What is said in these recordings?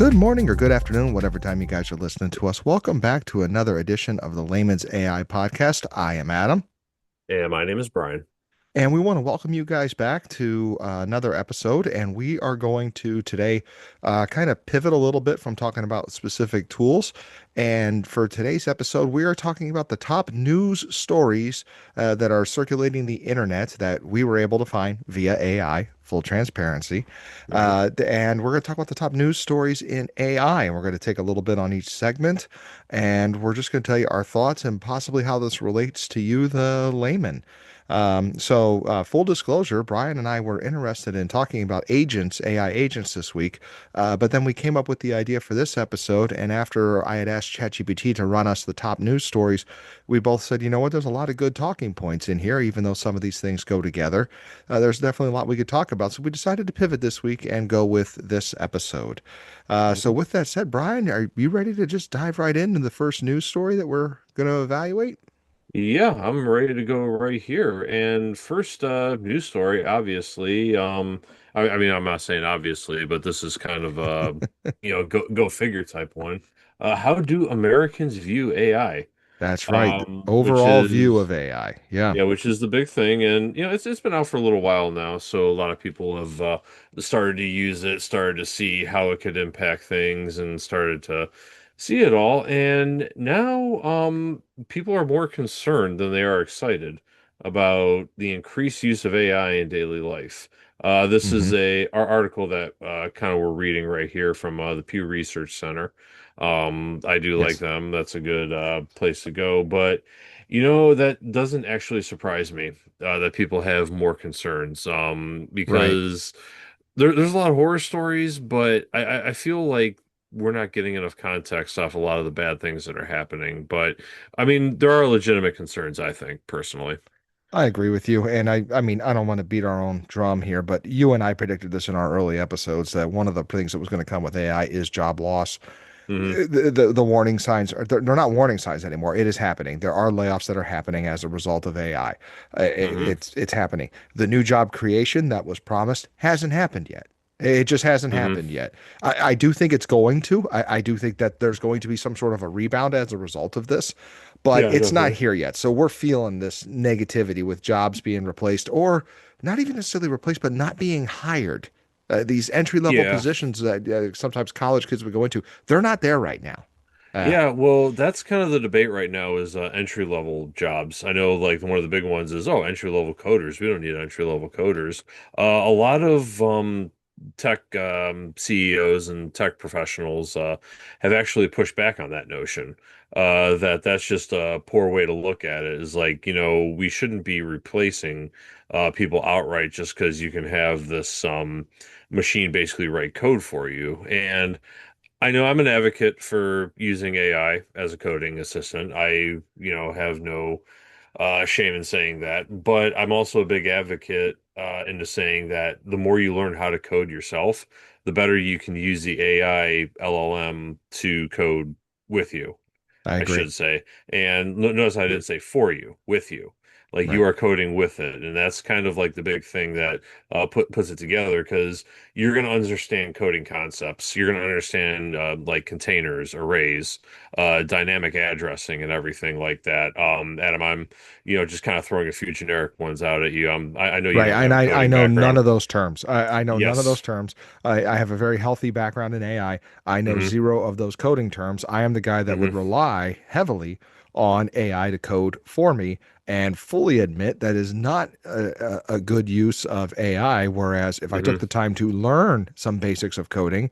Good morning or good afternoon, whatever time you guys are listening to us. Welcome back to another edition of the Layman's AI podcast. I am Adam, And my name is Brian. and we want to welcome you guys back to another episode. And we are going to today kind of pivot a little bit from talking about specific tools. And for today's episode, we are talking about the top news stories that are circulating the internet that we were able to find via AI. Full transparency. Mhm. And we're going to talk about the top news stories in AI. And we're going to take a little bit on each segment. And we're just going to tell you our thoughts and possibly how this relates to you, the layman. Full disclosure, Brian and I were interested in talking about agents, AI agents this week, but then we came up with the idea for this episode. And after I had asked ChatGPT to run us the top news stories, we both said, you know what, there's a lot of good talking points in here, even though some of these things go together. There's definitely a lot we could talk about. So we decided to pivot this week and go with this episode. So Mhm. with that said, Brian, are you ready to just dive right into the first news story that we're going to evaluate? Yeah, I'm ready to go right here. And first news story, obviously. I mean, I'm not saying obviously, but this is kind of go figure type one. How do Americans view AI? That's right. Which Overall view is of AI. Yeah. Yeah, which is the big thing, and it's been out for a little while now, so a lot of people have started to use it, started to see how it could impact things, and started to see it all. And now, people are more concerned than they are excited about the increased use of AI in daily life. This Hmm. is a our article that kind of we're reading right here from the Pew Research Center. I do like Yes. them. That's a good place to go, but. That doesn't actually surprise me that people have more concerns Right. because there's a lot of horror stories, but I feel like we're not getting enough context off a lot of the bad things that are happening. But I mean, there are legitimate concerns, I think, personally. I agree with you. And I mean, I don't want to beat our own drum here, but you and I predicted this in our early episodes that one of the things that was going to come with AI is job loss. Hmm. The warning signs are they're not warning signs anymore. It is happening. There are layoffs that are happening as a result of AI. Hmm. It's happening. The new job creation that was promised hasn't happened yet. It just hasn't Hmm. happened yet. I do think it's going to. I do think that there's going to be some sort of a rebound as a result of this, but Yeah, it's not definitely. here yet. So we're feeling this negativity with jobs being replaced or not even necessarily replaced, but not being hired. These entry level Yeah. positions that sometimes college kids would go into, they're not there right now. Uh, Yeah, well, that's kind of the debate right now is entry level jobs. I know like one of the big ones is, oh, entry level coders. We don't need entry level coders. A lot of tech CEOs and tech professionals have actually pushed back on that notion. That that's just a poor way to look at it. Is like, we shouldn't be replacing people outright just because you can have this machine basically write code for you. And I know I'm an advocate for using AI as a coding assistant. Have no shame in saying that, but I'm also a big advocate into saying that the more you learn how to code yourself, the better you can use the AI LLM to code with you. I I agree. should say. And notice I didn't say for you, with you. Like you Right. are coding with it, and that's kind of like the big thing that puts it together because you're going to understand coding concepts. You're going to understand like containers, arrays, dynamic addressing, and everything like that. Adam, I'm just kind of throwing a few generic ones out at you. I know you Right. don't And have a I coding know none background. of those terms. I know none of those Yes. terms. I have a very healthy background in AI. I know Hmm. zero of those coding terms. I am the guy that would Hmm. rely heavily on AI to code for me and fully admit that is not a good use of AI. Whereas if I took Hmm. the time to learn some basics of coding,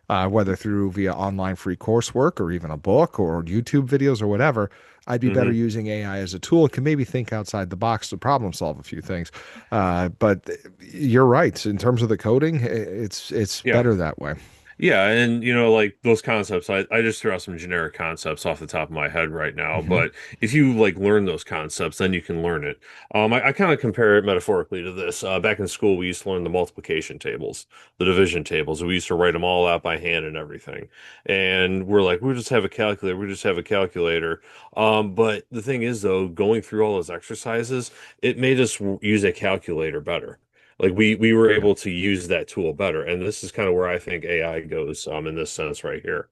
whether through via online free coursework or even a book or YouTube videos or whatever, I'd be better Hmm. using AI as a tool and can maybe think outside the box to problem solve a few things. But you're right. In terms of the coding, it's Yeah. better that way. Yeah, and like those concepts, I just threw out some generic concepts off the top of my head right now. Hmm. But if you like learn those concepts, then you can learn it. I kind of compare it metaphorically to this. Back in school, we used to learn the multiplication tables, the division tables. We used to write them all out by hand and everything. And we're like, we just have a calculator. We just have a calculator. But the thing is, though, going through all those exercises, it made us use a calculator better. Like we were able to use that tool better. And this is kind of where I think AI goes in this sense right here.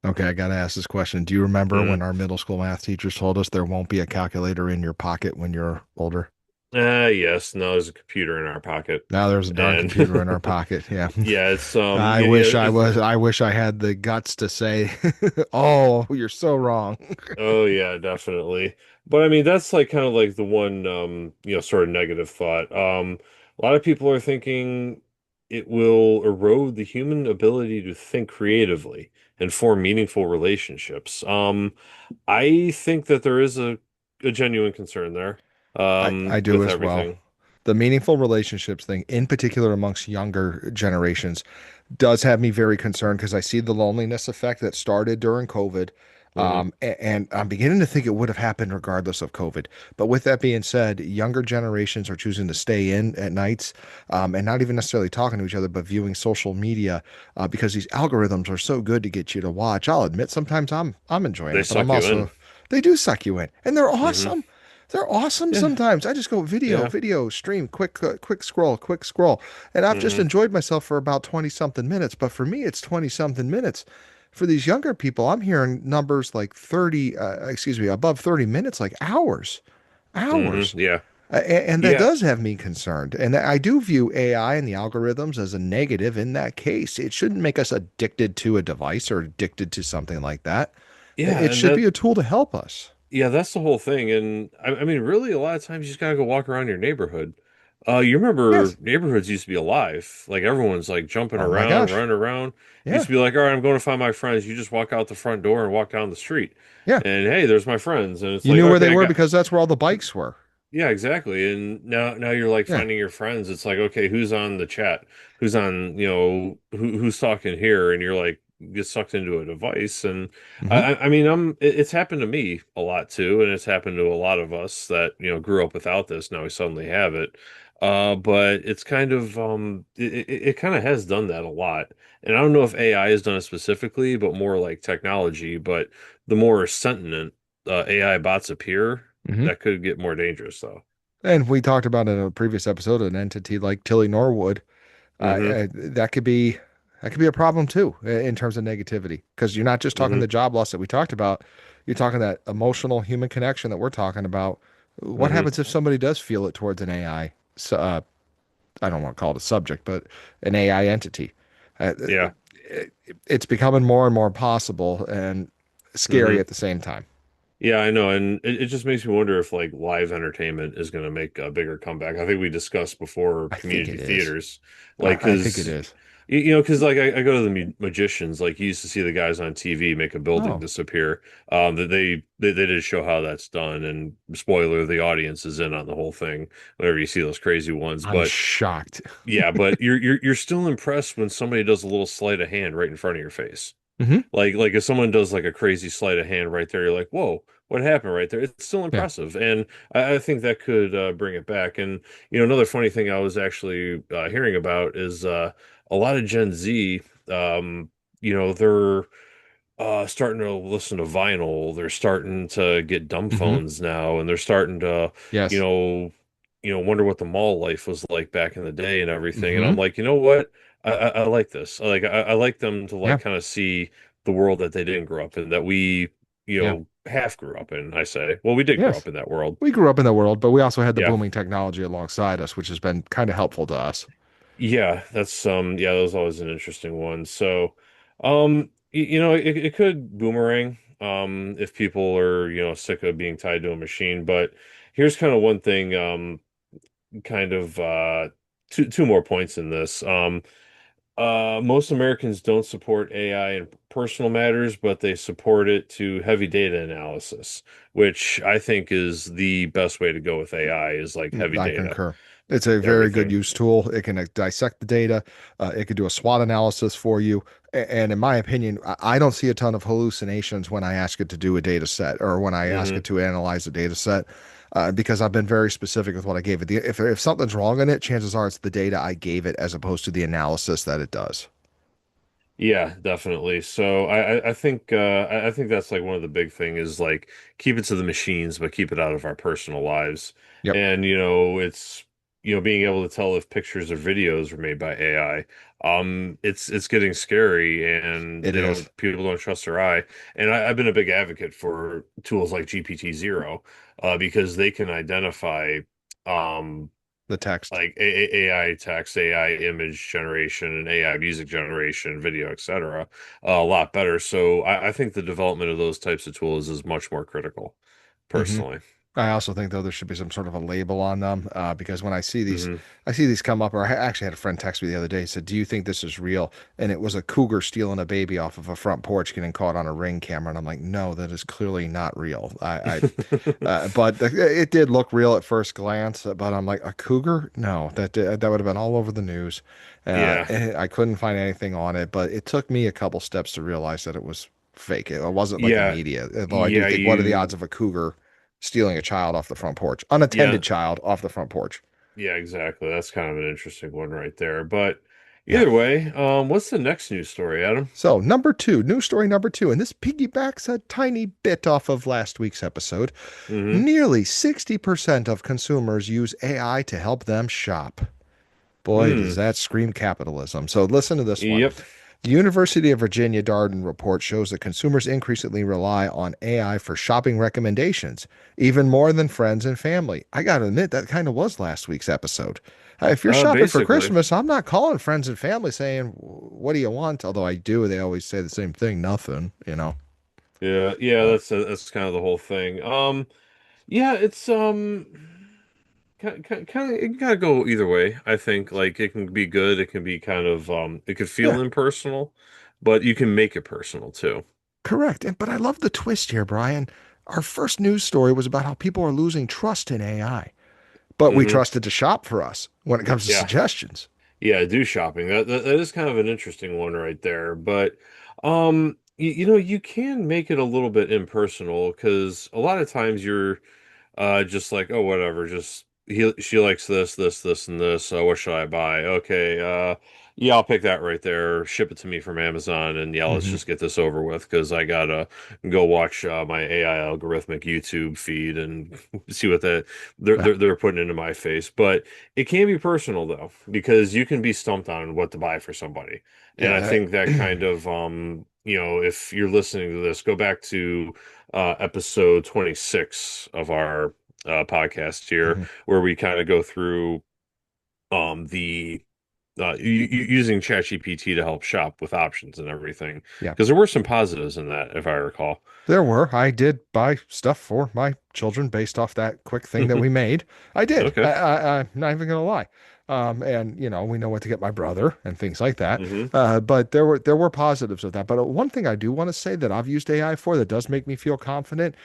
Okay, I gotta ask this question. Do you remember when Mhm. our middle school math teachers told us there won't be a calculator in your pocket when you're older? Yes, no, there's a computer in our pocket. Now there's a darn And computer in our pocket. Yeah. yeah, it's I yeah, yeah, wish I it's was, I wish I had the guts to say, "Oh, you're so wrong." oh yeah, definitely. But I mean that's like kind of like the one sort of negative thought. A lot of people are thinking it will erode the human ability to think creatively and form meaningful relationships. I think that there is a genuine concern there I do with as well. everything. The meaningful relationships thing, in particular amongst younger generations, does have me very concerned because I see the loneliness effect that started during COVID. Hmm. And I'm beginning to think it would have happened regardless of COVID. But with that being said, younger generations are choosing to stay in at nights, and not even necessarily talking to each other, but viewing social media because these algorithms are so good to get you to watch. I'll admit sometimes I'm enjoying They it, but I'm suck you also in. they do suck you in, and they're Hmm. awesome. They're awesome Yeah. sometimes. I just go video, Yeah. video, stream, quick scroll, quick scroll. And I've just Hmm. enjoyed myself for about 20 something minutes. But for me, it's 20 something minutes. For these younger people, I'm hearing numbers like 30, excuse me, above 30 minutes, like hours, Hmm. hours. Yeah. And that Yeah. does have me concerned. And I do view AI and the algorithms as a negative in that case. It shouldn't make us addicted to a device or addicted to something like that. Yeah. It And should that be a tool to help us. Yeah, that's the whole thing. And I mean, really, a lot of times you just gotta go walk around your neighborhood. You remember Yes. neighborhoods used to be alive. Like everyone's like jumping Oh my around, gosh. running around. Used Yeah. to be like, all right, I'm going to find my friends. You just walk out the front door and walk down the street. Yeah. And hey, there's my friends. And it's You like, knew where they okay, I were got because that's where all the bikes were. yeah, exactly. And now you're like Yeah. finding your friends. It's like, okay, who's on the chat? Who's on, who's talking here? And you're like get sucked into a device. And Hmm. I mean, it's happened to me a lot too, and it's happened to a lot of us that, grew up without this. Now we suddenly have it. But it's kind of it kind of has done that a lot. And I don't know if AI has done it specifically, but more like technology. But the more sentient AI bots appear, Hmm. that could get more dangerous though. And we talked about in a previous episode an entity like Tilly Norwood. Hmm. That could be a problem too in terms of negativity because you're not just talking Hmm. the job loss that we talked about. You're talking that emotional human connection that we're talking about. What Hmm. happens if somebody does feel it towards an AI? So, I don't want to call it a subject, but an AI entity. Yeah. It's becoming more and more possible and scary Hmm. at the same time. Yeah, I know. And it just makes me wonder if like live entertainment is going to make a bigger comeback. I think we discussed before I think community it is. theaters, like, I think it because is. because like I go to the magicians, like you used to see the guys on TV make a building Oh, disappear. That they did show how that's done, and spoiler, the audience is in on the whole thing whenever you see those crazy ones. I'm But shocked. yeah, but you're still impressed when somebody does a little sleight of hand right in front of your face. Hmm. Like if someone does like a crazy sleight of hand right there, you're like, whoa, what happened right there? It's still Yeah. impressive, and I think that could bring it back. And another funny thing I was actually hearing about is a lot of Gen Z. They're starting to listen to vinyl. They're starting to get dumb Hmm. phones now, and they're starting to, you Yes. know, wonder what the mall life was like back in the day and everything. And Hmm. I'm like, you know what? I like this. I like them to like Yeah. kind of see the world that they didn't grow up in, that we, Yeah. half grew up in, I say. Well, we did grow Yes. up in that world. We grew up in the world, but we also had the Yeah. booming technology alongside us, which has been kind of helpful to us. Yeah, that's that was always an interesting one. So, it could boomerang if people are, sick of being tied to a machine, but here's kind of one thing kind of two more points in this. Most Americans don't support AI in personal matters, but they support it to heavy data analysis, which I think is the best way to go with AI is like heavy I data, concur. It's a very good everything. use tool. It can dissect the data. It can do a SWOT analysis for you. And in my opinion, I don't see a ton of hallucinations when I ask it to do a data set or when I ask Hmm. it to analyze a data set, because I've been very specific with what I gave it. If something's wrong in it, chances are it's the data I gave it as opposed to the analysis that it does. Yeah, definitely. So I think that's like one of the big thing is like keep it to the machines, but keep it out of our personal lives. Yep. And it's being able to tell if pictures or videos were made by AI. It's getting scary, and It is people don't trust their eye. And I've been a big advocate for tools like GPT Zero, because they can identify um the text. like AI text, AI image generation, and AI music generation, video, etc., a lot better. So I think the development of those types of tools is much more critical, Hmm. personally. I also think though there should be some sort of a label on them because when Hmm. I see these come up. Or I actually had a friend text me the other day. He said, "Do you think this is real?" And it was a cougar stealing a baby off of a front porch, getting caught on a Ring camera. And I'm like, "No, that is clearly not real." But it did look real at first glance. But I'm like, a cougar? No, that would have been all over the news. Yeah. I couldn't find anything on it, but it took me a couple steps to realize that it was fake. It wasn't like Yeah. immediate. Although I do Yeah, think, what are the odds of a cougar stealing a child off the front porch, yeah, unattended child off the front porch? yeah, exactly. That's kind of an interesting one right there. But Yeah. either way, what's the next news story, Adam? So, number two, news story number two, and this piggybacks a tiny bit off of last week's episode. Hmm. Nearly 60% of consumers use AI to help them shop. Boy, does Mm. that scream capitalism. So, listen to this one. Yep. The University of Virginia Darden report shows that consumers increasingly rely on AI for shopping recommendations, even more than friends and family. I got to admit, that kind of was last week's episode. If you're shopping for Basically. Christmas, I'm not calling friends and family saying, "What do you want?" Although I do, they always say the same thing, nothing, you know. Yeah, yeah, Uh, that's kind of the whole thing. Yeah, it's kind of it can kind of go either way. I think like it can be good, it can be kind of it could feel yeah, impersonal, but you can make it personal too. correct. But I love the twist here, Brian. Our first news story was about how people are losing trust in AI, but we Hmm. trusted to shop for us when it comes to Yeah. suggestions. Yeah, do shopping. That is kind of an interesting one right there. But you can make it a little bit impersonal because a lot of times you're just like, oh, whatever, just she likes this, and this. What should I buy? Okay, yeah, I'll pick that right there. Ship it to me from Amazon, and yeah, let's Hmm. just get this over with because I gotta go watch my AI algorithmic YouTube feed and see what they're putting into my face. But it can be personal though, because you can be stumped on what to buy for somebody, and I Yeah. think that kind of if you're listening to this, go back to episode 26 of our podcast here, Mhm. where we kind of go through the using ChatGPT to help shop with options and everything. Yeah. Because there were some positives in that, if I recall. There were. I did buy stuff for my children based off that quick thing that we made. I did. Okay. I'm not even gonna lie. And we know what to get my brother and things like that. Hmm. But there were positives of that. But one thing I do want to say that I've used AI for that does make me feel confident,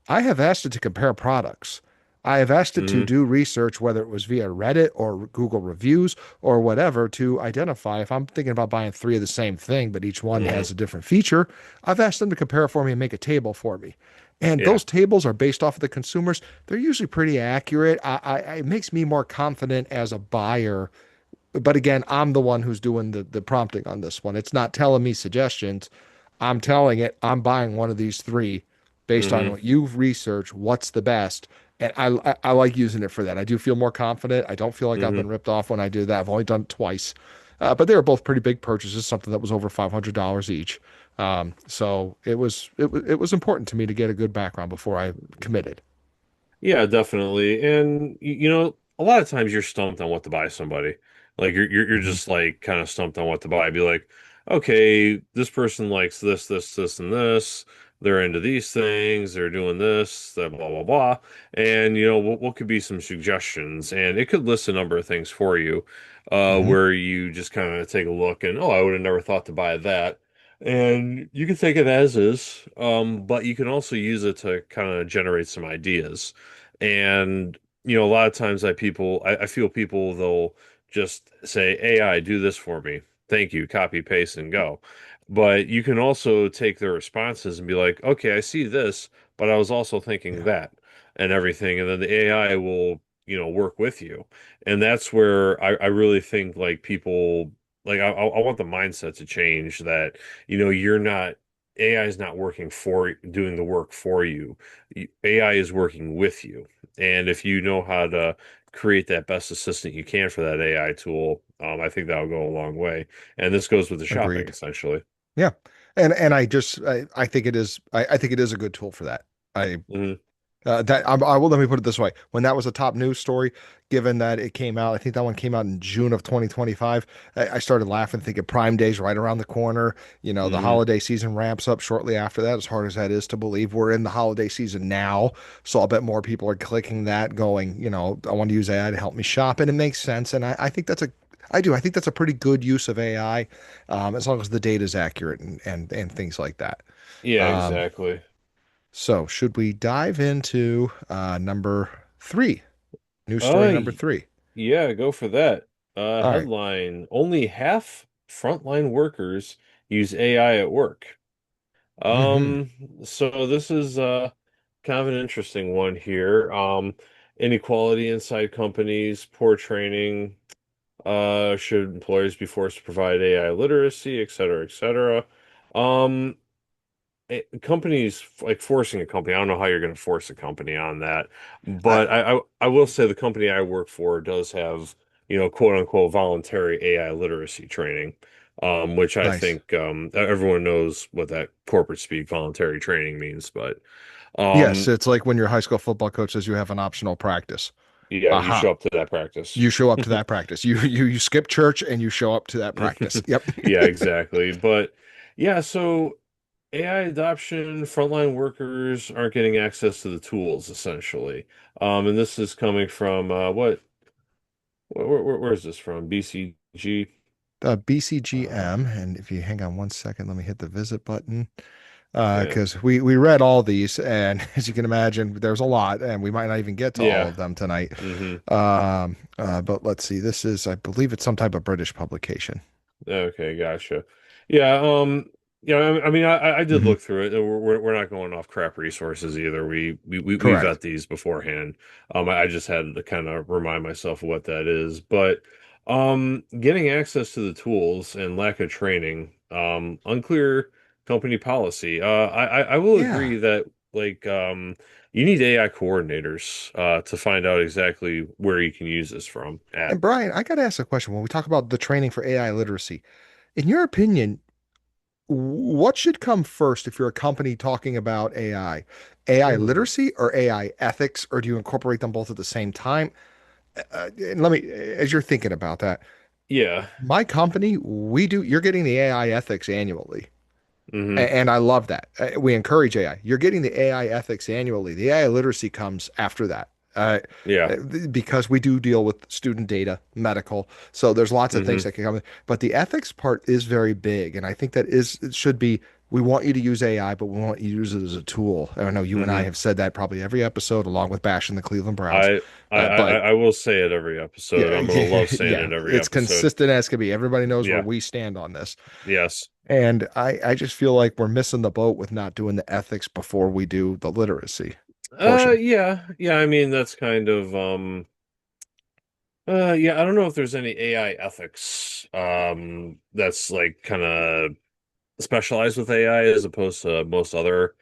I have asked it to compare products. I have asked it to Hmm. do research, whether it was via Reddit or Google reviews or whatever, to identify if I'm thinking about buying three of the same thing, but each one Hmm. has a different feature. I've asked them to compare it for me and make a table for me. And Yeah. those tables are based off of the consumers. They're usually pretty accurate. It makes me more confident as a buyer. But again, I'm the one who's doing the prompting on this one. It's not telling me suggestions. I'm telling it I'm buying one of these three based on Hmm. what you've researched, what's the best. And I like using it for that. I do feel more confident. I don't feel like I've Hmm. been ripped off when I do that. I've only done it twice. But they were both pretty big purchases, something that was over $500 each. So it was important to me to get a good background before I committed. Yeah, definitely. And a lot of times you're stumped on what to buy somebody. Like you're Hmm. just like kind of stumped on what to buy. Be like, okay, this person likes this, and this. They're into these things. They're doing this, that blah blah blah. And what could be some suggestions? And it could list a number of things for you, Hmm. where you just kind of take a look and I would have never thought to buy that. And you can take it as is, but you can also use it to kind of generate some ideas. And a lot of times I feel people they'll just say, AI, do this for me. Thank you, copy, paste, and go. But you can also take their responses and be like, okay, I see this, but I was also thinking Yeah. that and everything. And then the AI will, work with you. And that's where I really think like people like I want the mindset to change that, you're not AI is not working for doing the work for you. AI is working with you. And if you know how to create that best assistant you can for that AI tool, I think that'll go a long way. And this goes with the shopping Agreed. essentially. Yeah. And I think it is I think it is a good tool for that. I Hmm. I will let me put it this way. When that was a top news story, given that it came out, I think that one came out in June of 2025. I started laughing, thinking Prime Day's right around the corner. You know, the Hmm. holiday season ramps up shortly after that, as hard as that is to believe. We're in the holiday season now. So I'll bet more people are clicking that, going, I want to use AI to help me shop. And it makes sense. And I think I do. I think that's a pretty good use of AI, as long as the data is accurate and things like that. Yeah, Um, exactly. so, should we dive into number three? News story Uh, number y- three. yeah, go for that. All right. Headline: Only half frontline workers use AI at work. Hmm. Um, so this is kind of an interesting one here. Inequality inside companies, poor training, should employers be forced to provide AI literacy, et cetera, et cetera. Um, Companies like forcing a company, I don't know how you're going to force a company on that, I, but I will say the company I work for does have, quote unquote voluntary AI literacy training, which I nice. think everyone knows what that corporate speak voluntary training means, but Yes, um, it's like when your high school football coach says you have an optional practice. yeah, you Aha. show up to that practice. You show up to that practice. You skip church and you show up to that practice. Yep. Yeah, exactly. But yeah, so AI adoption, frontline workers aren't getting access to the tools essentially. And this is coming from where is this from? BCG? BCGM, Uh, and if you hang on one second, let me hit the visit button. yeah. Because we read all these, and as you can imagine, there's a lot, and we might not even get to all Yeah. of them tonight. Hmm. But let's see. This is, I believe, it's some type of British publication. Okay, gotcha. Yeah, yeah, I mean, I did Hmm. look through it. We're not going off crap resources either. We vet Correct. these beforehand. I just had to kind of remind myself of what that is. But getting access to the tools and lack of training, unclear company policy. I will Yeah. agree that like you need AI coordinators to find out exactly where you can use this from at. And Brian, I got to ask a question when we talk about the training for AI literacy. In your opinion, what should come first if you're a company talking about AI? AI Hmm. literacy or AI ethics, or do you incorporate them both at the same time? And let me, as you're thinking about that, Yeah. my company, you're getting the AI ethics annually. Hmm. And I love that. We encourage AI. You're getting the AI ethics annually. The AI literacy comes after that. Uh, Yeah. because we do deal with student data, medical. So there's lots of things Hmm. that can come in. But the ethics part is very big. And I think it should be, we want you to use AI, but we want you to use it as a tool. I know you and I Hmm. have said that probably every episode, along with bashing the Cleveland Browns. But I will say it every episode. yeah, I'm gonna love saying yeah, it every it's episode. consistent as can be. Everybody knows where Yeah. we stand on this. Yes. And I just feel like we're missing the boat with not doing the ethics before we do the literacy portion. Yeah. Yeah, I mean that's kind of yeah, I don't know if there's any AI ethics that's like kind of specialized with AI as opposed to most other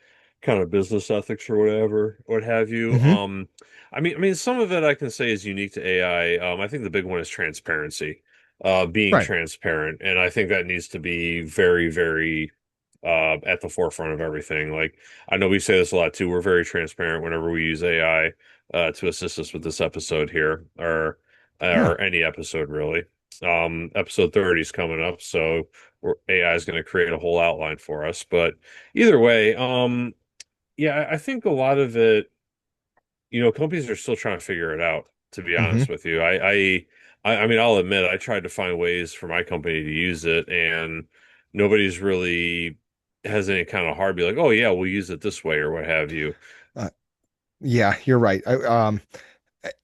kind of business ethics or whatever, what have you. Hmm. I mean, some of it I can say is unique to AI. I think the big one is transparency, being Right. transparent, and I think that needs to be very, very at the forefront of everything. Like I know we say this a lot too. We're very transparent whenever we use AI to assist us with this episode here, Yeah. or any episode really. Episode 30 is coming up, so AI is going to create a whole outline for us. But either way, yeah, I think a lot of it, companies are still trying to figure it out, to be Hmm. honest with you. I mean, I'll admit, I tried to find ways for my company to use it, and nobody's really has any kind of hard be like, oh yeah, we'll use it this way or what have you. Uh, yeah, you're right.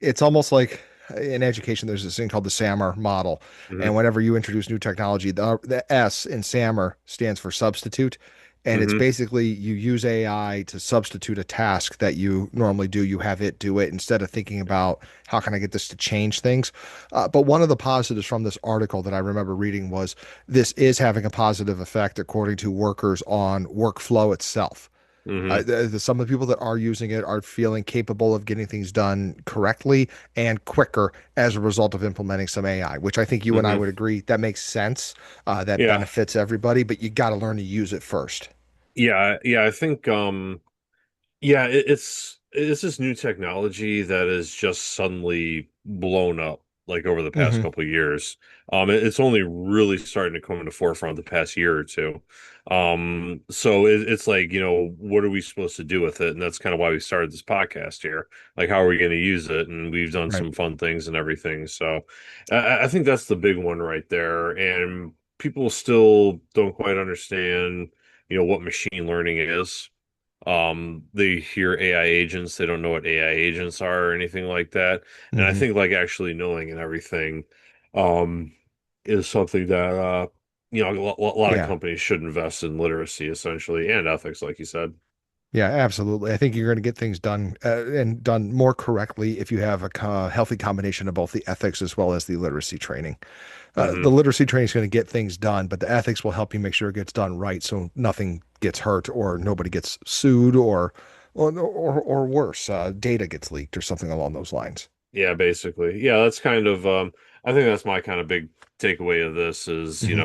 It's almost like in education, there's this thing called the SAMR model. Hmm. And whenever you introduce new technology, the S in SAMR stands for substitute. And it's Hmm. basically you use AI to substitute a task that you normally do. You have it do it instead of thinking about how can I get this to change things. But one of the positives from this article that I remember reading was this is having a positive effect according to workers on workflow itself. Hmm. Some of the people that are using it are feeling capable of getting things done correctly and quicker as a result of implementing some AI, which I think you and I Hmm. would agree that makes sense. That Yeah. benefits everybody, but you got to learn to use it first. Yeah, I think yeah, it's this new technology that is just suddenly blown up like over the past Hmm. couple of years. It's only really starting to come in the forefront the past year or two. So it's like, what are we supposed to do with it? And that's kind of why we started this podcast here. Like, how are we going to use it? And we've done Right. some fun things and everything. So I think that's the big one right there. And people still don't quite understand, what machine learning is. They hear AI agents, they don't know what AI agents are or anything like that. And I Hmm. think like actually knowing and everything um is something that a lot of Yeah. companies should invest in literacy essentially and ethics, like you said. Yeah, absolutely. I think you're going to get things done and done more correctly if you have a healthy combination of both the ethics as well as the literacy training. The Hmm. literacy training is going to get things done, but the ethics will help you make sure it gets done right, so nothing gets hurt or nobody gets sued or worse, data gets leaked or something along those lines. Yeah, basically. Yeah, that's kind of I think that's my kind of big takeaway of this is, Hmm.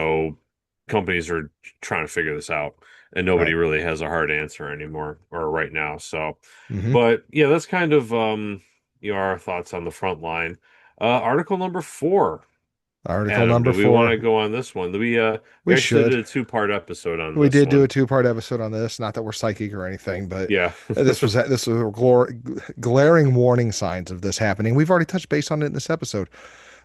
companies are trying to figure this out and nobody Right. really has a hard answer anymore or right now. So, Hmm. but yeah, that's kind of our thoughts on the front line. Article number 4. Article Adam, number do we want to 4. go on this one? We We actually did should. a two-part episode on We this did do a one. two-part episode on this. Not that we're psychic or anything, but Yeah. this was glaring warning signs of this happening. We've already touched base on it in this episode.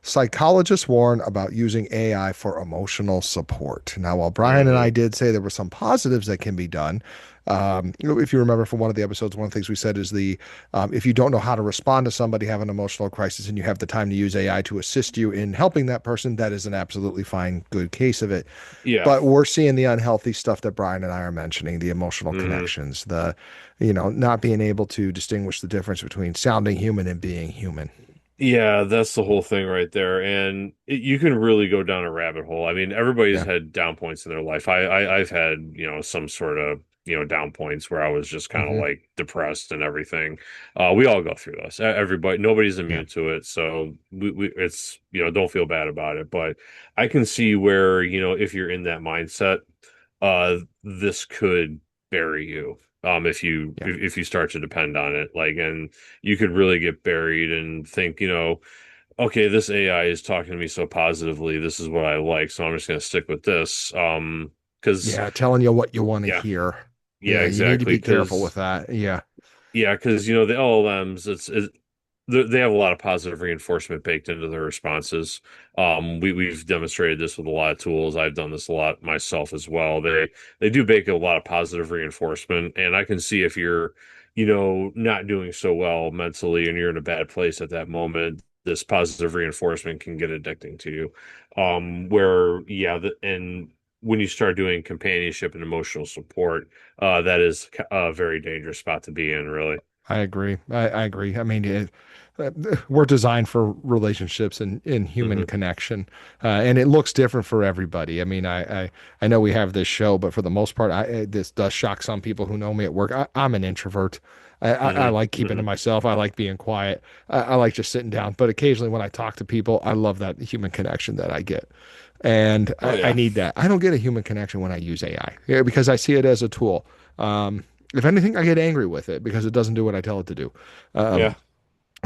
Psychologists warn about using AI for emotional support. Now, while Brian and I Hmm. did say there were some positives that can be done, if you remember from one of the episodes, one of the things we said is if you don't know how to respond to somebody having an emotional crisis and you have the time to use AI to assist you in helping that person, that is an absolutely fine, good case of it. Yeah. But we're seeing the unhealthy stuff that Brian and I are mentioning, the emotional Hmm. connections, not being able to distinguish the difference between sounding human and being human. Yeah, that's the whole thing right there. And you can really go down a rabbit hole. I mean, everybody's Yeah. had down points in their life. I've had, some sort of, down points where I was just kind of Hmm. like depressed and everything. We all go through this. Everybody, nobody's Yeah. immune to it. So it's, don't feel bad about it. But I can see where, if you're in that mindset, this could bury you. If you Yeah. if you start to depend on it, like, and you could really get buried and think, okay, this AI is talking to me so positively. This is what I like, so I'm just going to stick with this. Because Yeah. Telling you what you want to yeah, hear. yeah, Yeah. You need to exactly. be careful with that. Yeah. Because the LLMs, they have a lot of positive reinforcement baked into their responses. We've demonstrated this with a lot of tools. I've done this a lot myself as well. They do bake a lot of positive reinforcement, and I can see if you're, not doing so well mentally and you're in a bad place at that moment, this positive reinforcement can get addicting to you. Where yeah, and when you start doing companionship and emotional support, that is a very dangerous spot to be in, really. I agree. I agree. I mean, uh, we're designed for relationships and in human Hmm. connection, and it looks different for everybody. I mean, I know we have this show, but for the most part, this does shock some people who know me at work. I'm an introvert. I Hmm. like keeping to Hmm. myself. I like being quiet. I like just sitting down. But occasionally, when I talk to people, I love that human connection that I get, and Oh I yeah. need that. I don't get a human connection when I use AI, yeah, because I see it as a tool. If anything, I get angry with it because it doesn't do what I tell it to do. Yeah. Um,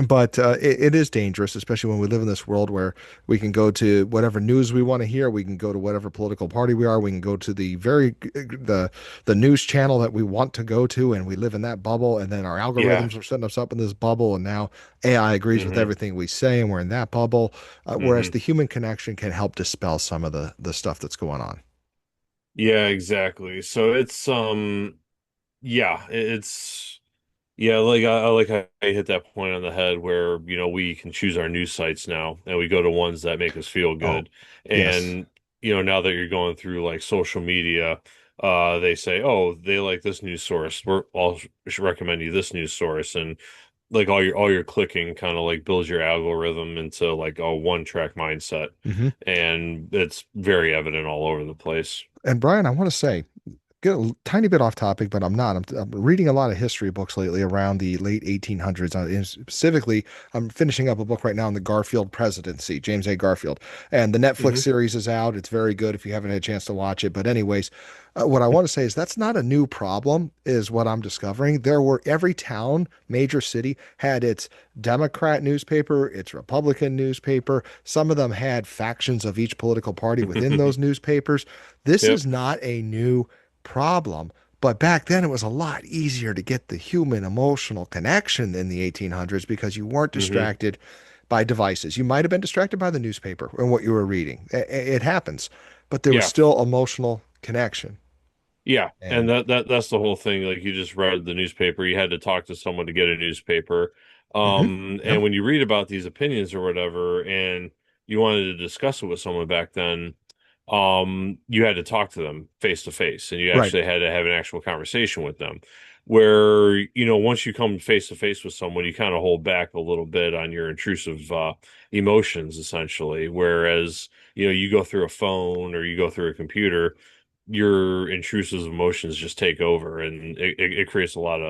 but it is dangerous, especially when we live in this world where we can go to whatever news we want to hear. We can go to whatever political party we are. We can go to the news channel that we want to go to, and we live in that bubble. And then our Yeah. algorithms are setting us up in this bubble, and now AI agrees with Hmm. everything we say, and we're in that bubble. Whereas Hmm. the human connection can help dispel some of the stuff that's going on. Yeah, exactly. So it's yeah, it's yeah, like I like how I hit that point on the head where, we can choose our news sites now and we go to ones that make us feel Oh, good. yes. And, now that you're going through like social media, they say, oh, they like this news source. I'll should recommend you this news source, and like all your clicking kind of like builds your algorithm into like a one track mindset, Hmm. and it's very evident all over the place. And Brian, I want to say, get a tiny bit off topic, but I'm not. I'm reading a lot of history books lately around the late 1800s. And specifically, I'm finishing up a book right now on the Garfield presidency, James A. Garfield. And the Netflix Hmm. series is out. It's very good if you haven't had a chance to watch it. But, anyways, what I want to say is that's not a new problem, is what I'm discovering. There were every town, major city had its Democrat newspaper, its Republican newspaper. Some of them had factions of each political party within those newspapers. This Yep. is not a new problem. But back then, it was a lot easier to get the human emotional connection in the 1800s because you weren't Hmm. distracted by devices. You might have been distracted by the newspaper and what you were reading. It happens, but there was Yeah. still emotional connection. Yeah, and And that's the whole thing. Like you just read the newspaper, you had to talk to someone to get a newspaper. mhm, And yep, when you read about these opinions or whatever, and you wanted to discuss it with someone back then, you had to talk to them face to face, and you right. actually had to have an actual conversation with them. Where, once you come face to face with someone, you kind of hold back a little bit on your intrusive emotions, essentially. Whereas, you go through a phone or you go through a computer, your intrusive emotions just take over, and it creates a lot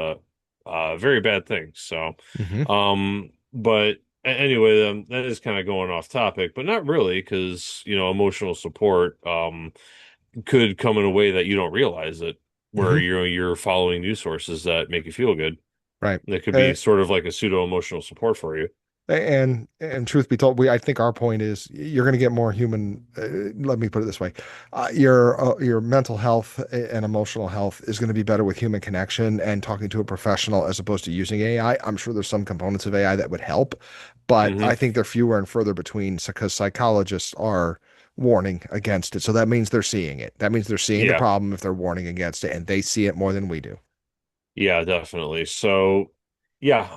of very bad things. So, Hmm. but anyway, that is kind of going off topic, but not really, because emotional support could come in a way that you don't realize it, where Hmm. you're following news sources that make you feel good. Right. That could be Uh, sort of like a pseudo emotional support for you. and truth be told, we I think our point is you're going to get more human. Let me put it this way: your mental health and emotional health is going to be better with human connection and talking to a professional as opposed to using AI. I'm sure there's some components of AI that would help, but I Hmm. think they're fewer and further between because psychologists are warning against it. So that means they're seeing it. That means they're seeing the Yeah. problem if they're warning against it, and they see it more than we do. Yeah, definitely. So, yeah,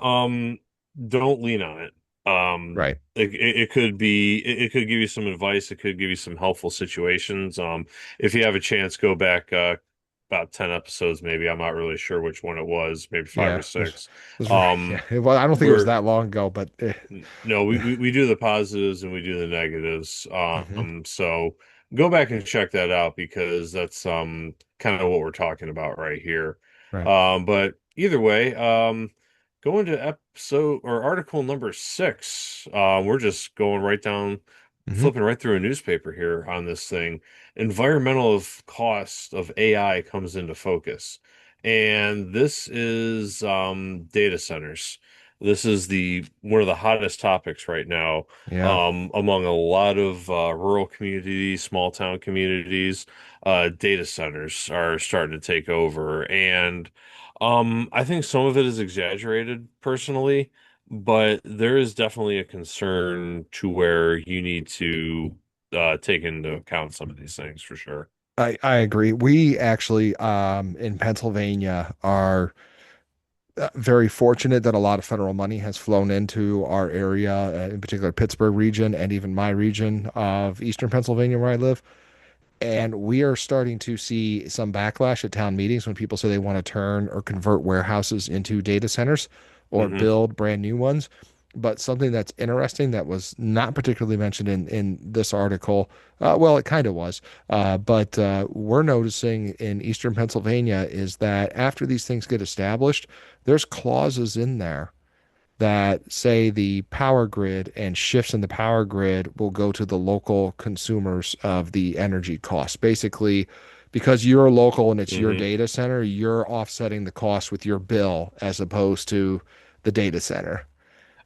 don't lean on it. Right. It could be it could give you some advice. It could give you some helpful situations. If you have a chance, go back about 10 episodes, maybe. I'm not really sure which one it was, maybe five or Yeah. six. Yeah. Um, Well, I don't think it was we're that long ago, but no, we do the positives and we do the negatives. mhm. So go back and check that out, because that's kind of what we're talking about right here. Right. But either way, going to episode or article number 6. We're just going right down, Hmm. flipping right through a newspaper here on this thing. Environmental cost of AI comes into focus. And this is data centers. This is the one of the hottest topics right now, Yeah. among a lot of rural communities, small town communities. Data centers are starting to take over, and I think some of it is exaggerated personally, but there is definitely a concern to where you need to take into account some of these things for sure. I agree. We actually in Pennsylvania are very fortunate that a lot of federal money has flown into our area, in particular Pittsburgh region and even my region of Eastern Pennsylvania where I live. And we are starting to see some backlash at town meetings when people say they want to turn or convert warehouses into data centers or Hmm. build brand new ones. But something that's interesting that was not particularly mentioned in this article, well, it kind of was, but we're noticing in Eastern Pennsylvania is that after these things get established, there's clauses in there that say the power grid and shifts in the power grid will go to the local consumers of the energy costs. Basically, because you're local and it's your Hmm. data center, you're offsetting the cost with your bill as opposed to the data center.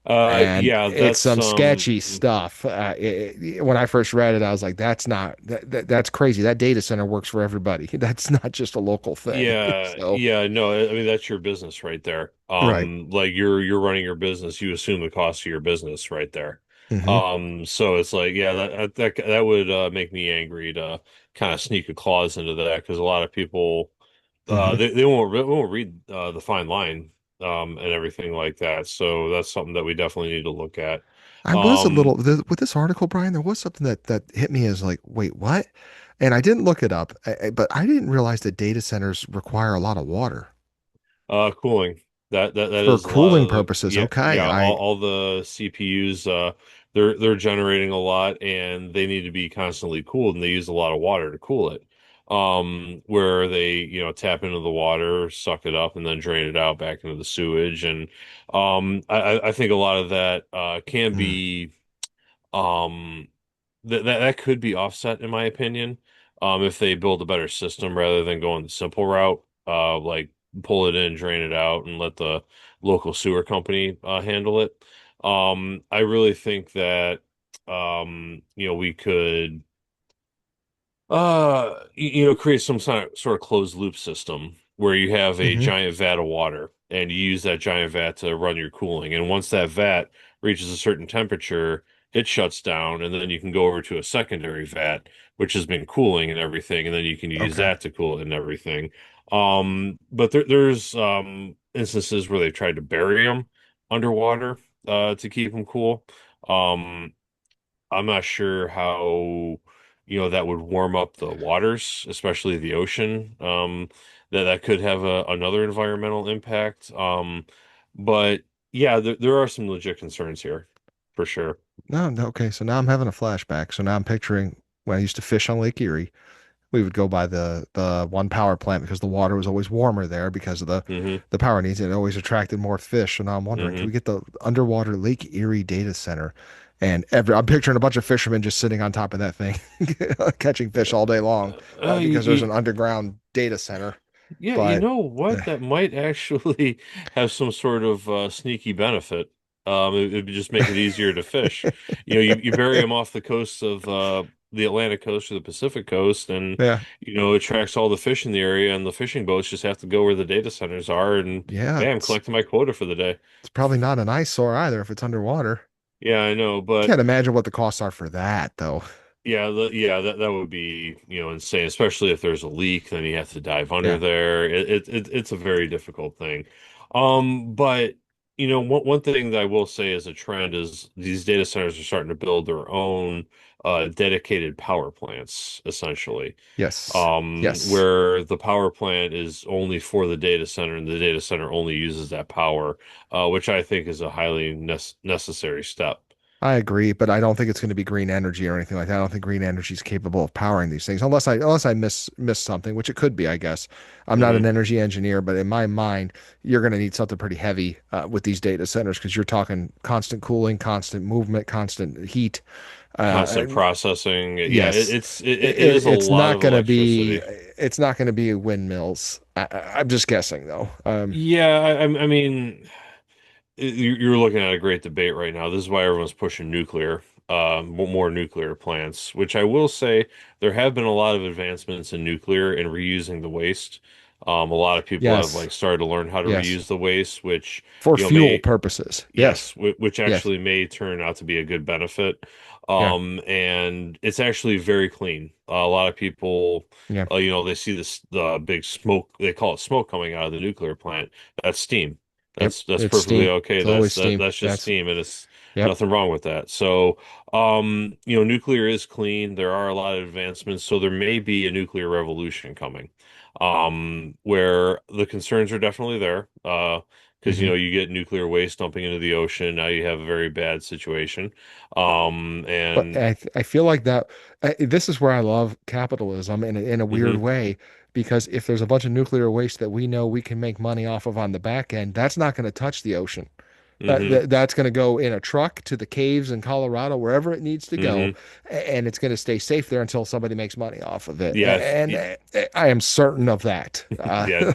And Yeah, it's that's some sketchy stuff. When I first read it, I was like, "That's not that's crazy. That data center works for everybody. That's not just a local thing." Yeah, So, yeah, no, I mean that's your business right there. right. Like you're running your business, you assume the cost of your business right there. Hmm. So it's like, yeah, that would make me angry to kind of sneak a clause into that, because a lot of people Hmm. they won't read the fine line and everything like that. So that's something that we definitely need to look at. I was a little with this article, Brian. There was something that hit me as like, wait, what? And I didn't look it up, but I didn't realize that data centers require a lot of water Cooling. That for is a lot cooling of the purposes. yeah, Okay, yeah, I all the CPUs they're generating a lot and they need to be constantly cooled and they use a lot of water to cool it. Where they, tap into the water, suck it up and then drain it out back into the sewage and I think a lot of that can mm, be um that could be offset in my opinion. If they build a better system rather than going the simple route, like pull it in, drain it out, and let the local sewer company handle it. I really think that we could create some sort of closed loop system where you have a hmm giant vat of water and you use that giant vat to run your cooling. And once that vat reaches a certain temperature, it shuts down, and then you can go over to a secondary vat, which has been cooling and everything, and then you can use okay. that to cool it and everything. But there's instances where they've tried to bury them underwater to keep them cool. Um, I'm not sure how, that would warm up the waters, especially the ocean. That could have another environmental impact. But yeah, there are some legit concerns here, for sure. No, no, okay. So now I'm having a flashback. So now I'm picturing when I used to fish on Lake Erie. We would go by the one power plant because the water was always warmer there because of Hmm. the power needs. It always attracted more fish. So now I'm wondering, can we Hmm. get the underwater Lake Erie data center? And I'm picturing a bunch of fishermen just sitting on top of that thing, catching fish all day long, because there's You, an underground data center. yeah, you But know what? That might actually have some sort of sneaky benefit. It would just make it easier to fish. You bury them off the coast of the Atlantic coast or the Pacific coast, and yeah, it attracts all the fish in the area, and the fishing boats just have to go where the data centers are, and yeah, bam, collecting my quota for the day. it's probably not an eyesore either if it's underwater. Yeah, I know, but Can't imagine what the costs are for that though. yeah, that would be, insane, especially if there's a leak, then you have to dive under Yeah. there. It's a very difficult thing. But one thing that I will say as a trend is these data centers are starting to build their own dedicated power plants, essentially. Yes. Yes. Where the power plant is only for the data center and the data center only uses that power, which I think is a highly necessary step. I agree, but I don't think it's going to be green energy or anything like that. I don't think green energy is capable of powering these things unless I miss something, which it could be, I guess. I'm not Hmm. an energy engineer, but in my mind, you're going to need something pretty heavy with these data centers because you're talking constant cooling, constant movement, constant heat. Constant And processing. Yeah, yes, it is a it's lot not of going to be electricity. windmills. I'm just guessing though. Yeah, I mean, you're looking at a great debate right now. This is why everyone's pushing nuclear, more nuclear plants, which I will say there have been a lot of advancements in nuclear and reusing the waste. A lot of people have Yes, like started to learn how to yes, reuse the waste, which, for fuel may purposes. Yes, yes, which yes, actually may turn out to be a good benefit. yeah, And it's actually very clean. A lot of people, yeah. they see the big smoke. They call it smoke coming out of the nuclear plant. That's steam. Yep, That's it's perfectly steam. okay. It's always That's steam. that's just That's steam, and it's yep. nothing wrong with that. So, nuclear is clean. There are a lot of advancements, so there may be a nuclear revolution coming, where the concerns are definitely there. Because hmm you get nuclear waste dumping into the ocean. Now you have a very bad situation. But And I feel like that this is where I love capitalism in a weird hmm way because if there's a bunch of nuclear waste that we know we can make money off of on the back end, that's not going to touch the ocean. hmm That's going to go in a truck to the caves in Colorado, wherever it needs to go, hmm and it's going to stay safe there until somebody makes money off of it. yeah, And I am certain of that. yeah,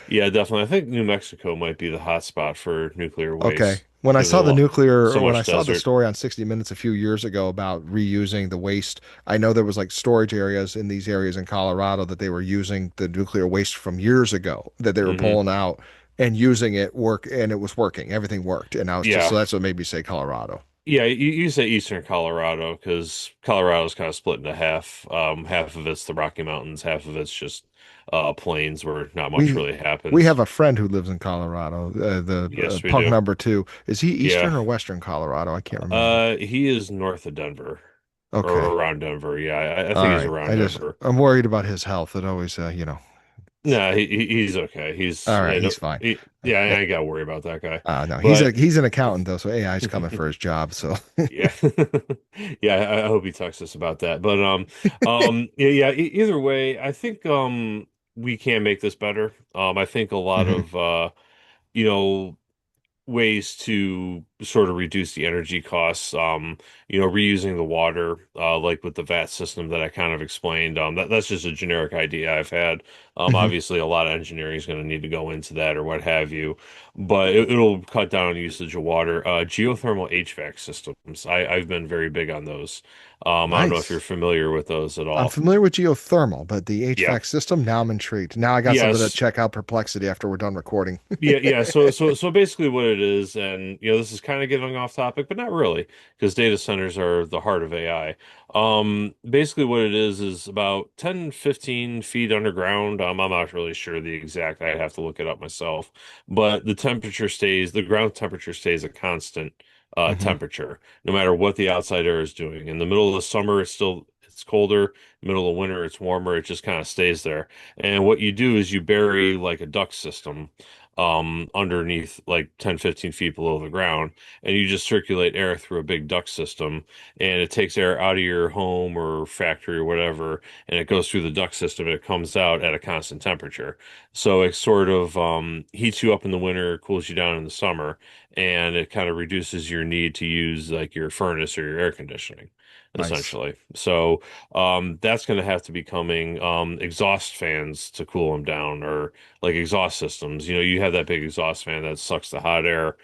yeah, definitely. I think New Mexico might be the hot spot for nuclear Okay. waste because so When I much saw the desert. story on 60 Minutes a few years ago about reusing the waste, I know there was like storage areas in these areas in Colorado that they were using the nuclear waste from years ago that they were Hmm. pulling out and using it work and it was working. Everything worked. And I was just so Yeah. that's what made me say Colorado. Yeah, you say Eastern Colorado because Colorado's kind of split into half. Half of it's the Rocky Mountains, half of it's just plains where not much We really we have happens. a friend who lives in Colorado. The Yes, we punk do. number two. Is he Yeah. eastern or western Colorado? I can't remember. He is north of Denver or Okay. around Denver. Yeah, I All think he's right. around Denver. I'm worried about his health. It always No, he's okay. He's all right, yeah, no, he's fine. yeah, I Eh, ain't got to worry about that guy. no, But he's an accountant though, so AI is coming for his job. So yeah, yeah, I hope he talks to us about that. But yeah, either way, I think we can make this better. I think a lot Mhm. of you know ways to sort of reduce the energy costs. Reusing the water, like with the VAT system that I kind of explained. That's just a generic idea I've had. Mhm. Obviously, a lot of engineering is going to need to go into that or what have you, but it'll cut down on usage of water. Geothermal HVAC systems. I've been very big on those. I don't know if you're Nice. familiar with those at I'm all. familiar with geothermal, but the Yeah. HVAC system, now I'm intrigued. Now I got something to Yes. check out Perplexity after we're done recording. Yeah. So basically, what it is, and this is kind of getting off topic, but not really, because data centers are the heart of AI. Basically, what it is about 10, 15 feet underground. I'm not really sure the exact. I'd have to look it up myself. But the ground temperature stays a constant Hmm. temperature, no matter what the outside air is doing. In the middle of the summer, it's colder. Middle of winter, it's warmer. It just kind of stays there. And what you do is you bury like a duct system underneath like 10, 15 feet below the ground, and you just circulate air through a big duct system, and it takes air out of your home or factory or whatever, and it goes through the duct system and it comes out at a constant temperature. So it sort of heats you up in the winter, cools you down in the summer, and it kind of reduces your need to use like your furnace or your air conditioning. Nice. Essentially. So that's going to have to be coming. Exhaust fans to cool them down, or like exhaust systems. You have that big exhaust fan that sucks the hot air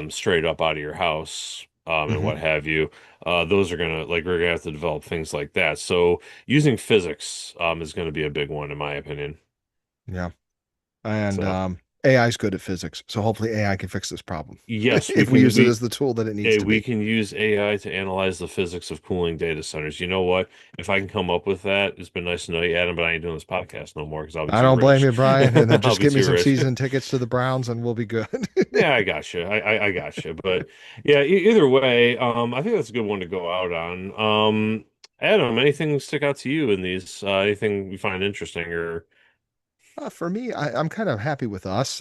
straight up out of your house and Hmm. what have you. Those are gonna like we're gonna have to develop things like that. So using physics is gonna be a big one in my opinion. Yeah. And So AI is good at physics, so hopefully AI can fix this problem yes, we if we can use it we as the tool that it needs eh, to we be. can use AI to analyze the physics of cooling data centers. You know what? If I can come up with that, it's been nice to know you, Adam, but I ain't doing this podcast no more because I'll be I too don't blame rich. you, Brian. And then I'll just be get me too some rich. season tickets to the Browns, and we'll be good. Yeah, I got you. I got you. But yeah, either way, I think that's a good one to go out on. Adam, anything stick out to you in these? Anything you find interesting or? For me, I'm kind of happy with us.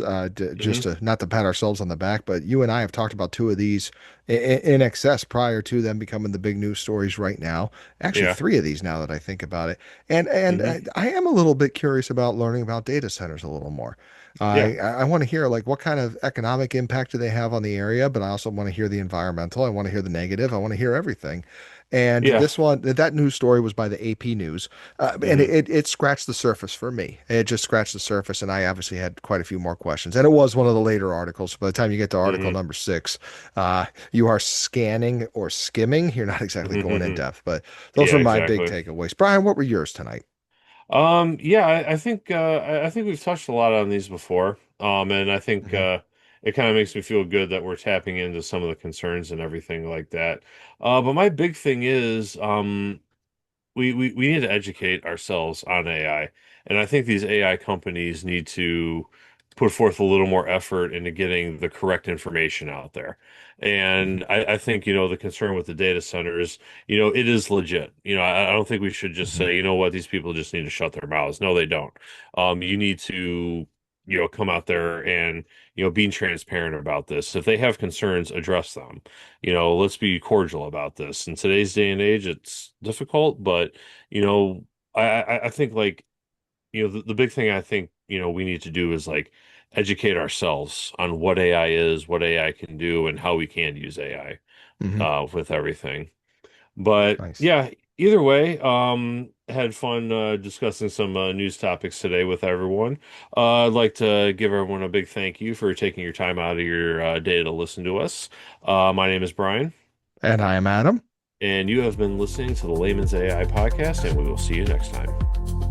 Just Hmm. to not to pat ourselves on the back, but you and I have talked about two of these in excess prior to them becoming the big news stories right now. Actually, Yeah. three of these now that I think about it. And Hmm. I am a little bit curious about learning about data centers a little more. Yeah. I want to hear like what kind of economic impact do they have on the area, but I also want to hear the environmental. I want to hear the negative. I want to hear everything. And Yeah. this one, that news story was by the AP News. And Hmm. it scratched the surface for me. It just scratched the surface, and I obviously had quite a few more questions. And it was one of the later articles. By the time you get to article Hmm. number six, you are scanning or skimming. You're not exactly going in Hmm. depth, but those Yeah, were my big exactly. takeaways. Brian, what were yours tonight? Yeah, I think we've touched a lot on these before. And I think Hmm. it kind of makes me feel good that we're tapping into some of the concerns and everything like that. But my big thing is we need to educate ourselves on AI. And I think these AI companies need to put forth a little more effort into getting the correct information out there. Hmm. And I think, the concern with the data centers, it is legit. I don't think we should just Hmm. say, you know what, these people just need to shut their mouths. No, they don't. You need to, come out there and, being transparent about this. If they have concerns, address them. Let's be cordial about this. In today's day and age, it's difficult, but I think like the big thing I think we need to do is like educate ourselves on what AI is, what AI can do, and how we can use AI Hmm. with everything. But Nice. yeah, either way, had fun discussing some news topics today with everyone. I'd like to give everyone a big thank you for taking your time out of your day to listen to us. My name is Brian, And I am Adam. and you have been listening to the Layman's AI podcast, and we will see you next time.